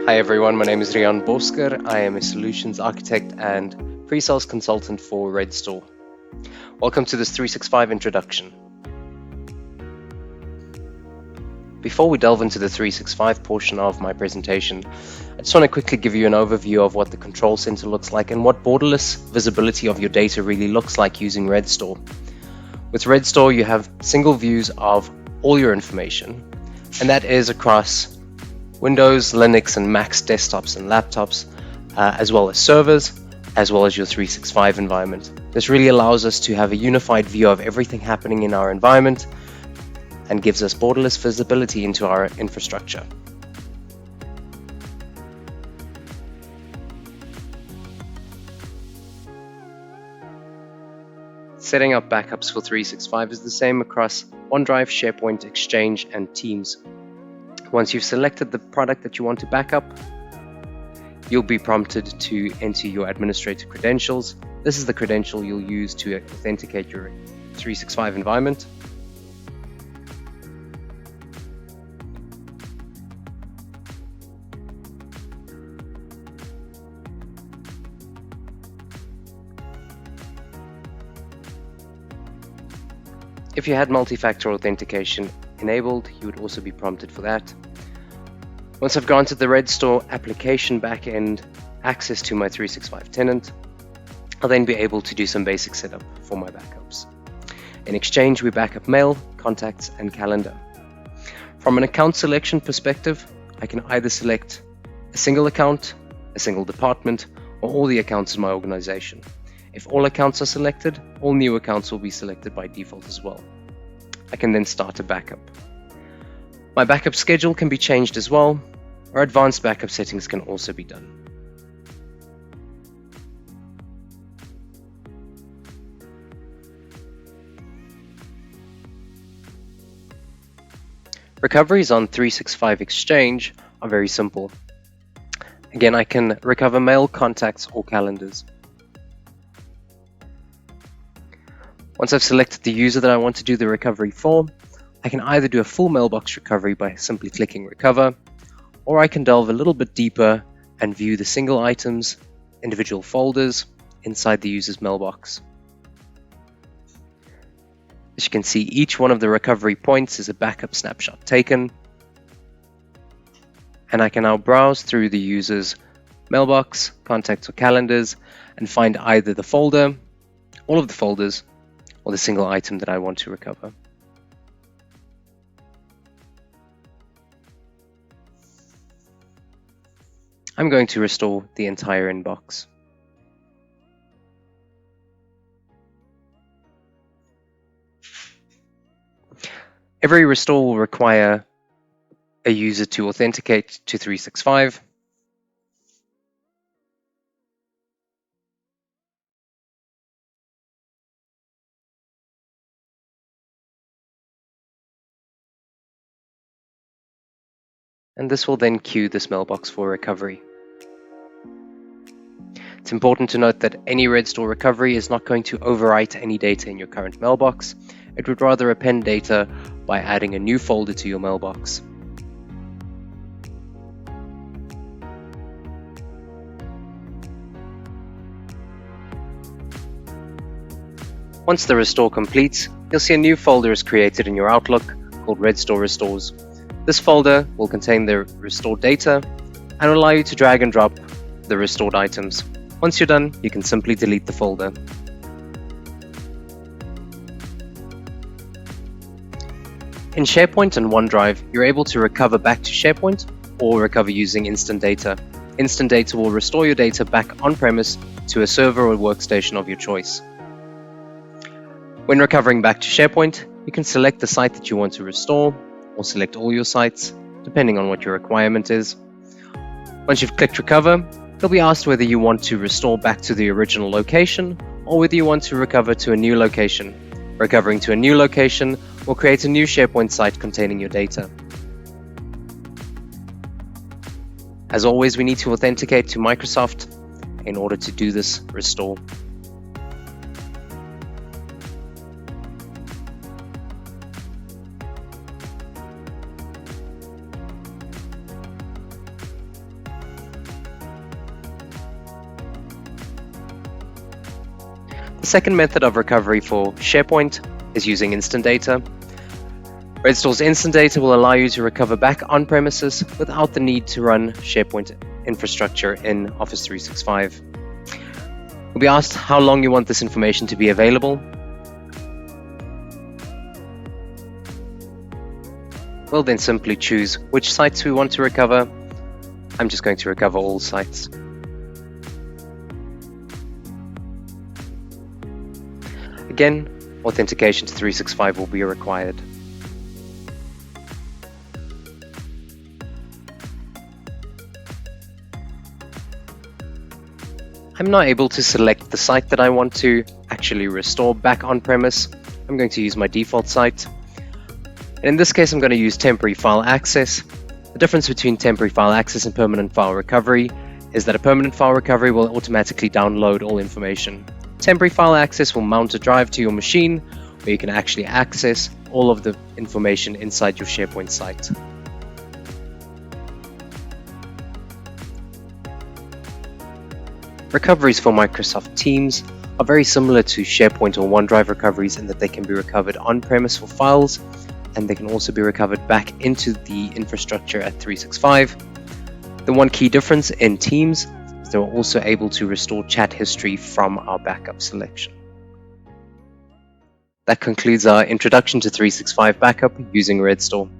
Hi everyone, my name is Rian Bosker. I am a solutions architect and pre-sales consultant for Redstor. Welcome to this 365 introduction. Before we delve into the 365 portion of my presentation, I just want to quickly give you an overview of what the control center looks like and what borderless visibility of your data really looks like using Redstor. With Redstor, you have single views of all your information, and that is across Windows, Linux, and Mac desktops and laptops, as well as servers, as well as your 365 environment. This really allows us to have a unified view of everything happening in our environment and gives us borderless visibility into our infrastructure. Setting up backups for 365 is the same across OneDrive, SharePoint, Exchange, and Teams. Once you've selected the product that you want to backup, you'll be prompted to enter your administrator credentials. This is the credential you'll use to authenticate your 365 environment. If you had multi-factor authentication enabled, you would also be prompted for that. Once I've granted the Redstor application backend access to my 365 tenant, I'll then be able to do some basic setup for my backups. In Exchange, we backup mail, contacts, and calendar. From an account selection perspective, I can either select a single account, a single department, or all the accounts in my organization. If all accounts are selected, all new accounts will be selected by default as well. I can then start a backup. My backup schedule can be changed as well, or advanced backup settings can also be done. Recoveries on 365 Exchange are very simple. Again, I can recover mail, contacts, or calendars. Once I've selected the user that I want to do the recovery for, I can either do a full mailbox recovery by simply clicking recover, or I can delve a little bit deeper and view the single items, individual folders inside the user's mailbox. As you can see, each one of the recovery points is a backup snapshot taken, and I can now browse through the user's mailbox, contacts, or calendars and find either the folder, all of the folders, or the single item that I want to recover. I'm going to restore the entire inbox. Every restore will require a user to authenticate to 365. And this will then queue this mailbox for recovery. It's important to note that any Redstor recovery is not going to overwrite any data in your current mailbox. It would rather append data by adding a new folder to your mailbox. Once the restore completes, you'll see a new folder is created in your Outlook called Redstor Restores. This folder will contain the restored data and will allow you to drag and drop the restored items. Once you're done, you can simply delete the folder. In SharePoint and OneDrive, you're able to recover back to SharePoint or recover using Instant Data. Instant Data will restore your data back on-premise to a server or workstation of your choice. When recovering back to SharePoint, you can select the site that you want to restore, or select all your sites, depending on what your requirement is. Once you've clicked recover, you'll be asked whether you want to restore back to the original location or whether you want to recover to a new location. Recovering to a new location will create a new SharePoint site containing your data. As always, we need to authenticate to Microsoft in order to do this restore. The second method of recovery for SharePoint is using instant data. Redstor's instant data will allow you to recover back on premises without the need to run SharePoint infrastructure in Office 365. You'll be asked how long you want this information to be available. We'll then simply choose which sites we want to recover. I'm just going to recover all sites. Again, authentication to 365 will be required. I'm now able to select the site that I want to actually restore back on premise. I'm going to use my default site. And in this case, I'm going to use temporary file access. The difference between temporary file access and permanent file recovery is that a permanent file recovery will automatically download all information. Temporary file access will mount a drive to your machine where you can actually access all of the information inside your SharePoint site. Recoveries for Microsoft Teams are very similar to SharePoint or OneDrive recoveries in that they can be recovered on-premise for files, and they can also be recovered back into the infrastructure at 365. The one key difference in Teams is they are also able to restore chat history from our backup selection. That concludes our introduction to 365 backup using Redstor.